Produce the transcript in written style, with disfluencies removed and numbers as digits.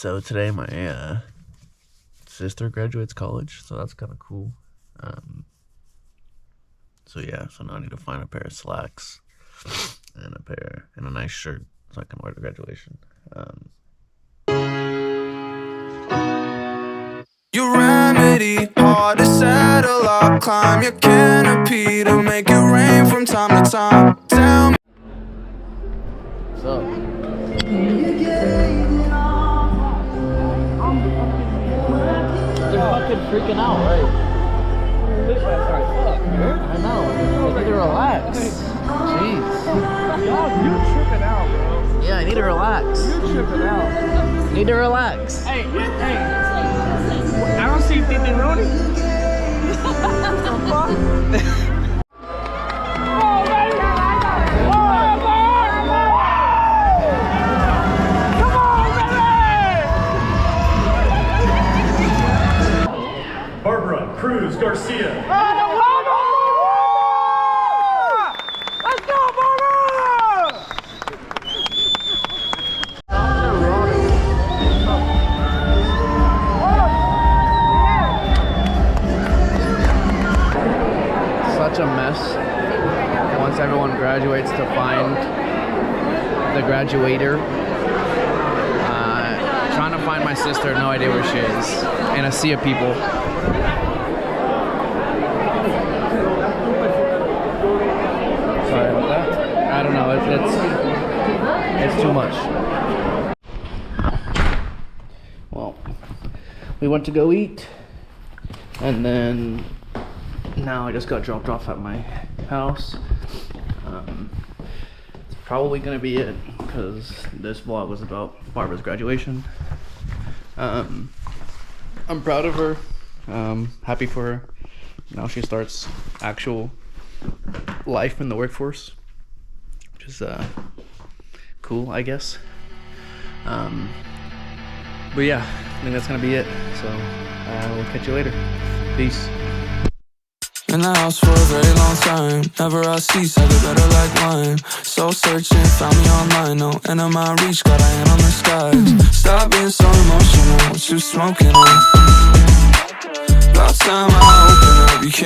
So today my sister graduates college, so that's kind of cool. So now I need to find a pair of slacks and a nice shirt so I can wear to graduation. Your remedy, hard to settle up, climb your canopy to make it rain from time to time. Tell me. What's up? They're fucking freaking out, right? I know. They need to relax. Jeez. Y'all, you're tripping out, bro. Yeah, I need to relax. You're tripping out. Need to relax. Hey. I don't see Titi Rooney. Barbara Cruz Garcia. Let's go, Barbara! Such a mess once everyone graduates to find the graduator. Trying to find my sister, no idea where she is, in a sea of people. Sorry about that. I don't know, it's too much. Well, we went to go eat, and then now I just got dropped off at my house. It's probably gonna be it because this vlog was about Barbara's graduation. I'm proud of her. Happy for her. Now she starts actual life in the workforce, which is cool, I guess. But yeah, I think that's gonna be it. So we'll catch you later. Peace. In the house for a very long time. Never I cease, I get better like wine. Soul searching, found me online. No end of my reach, got a hand on the skies. Stop being so emotional, what you smoking on? About time I open up, you can't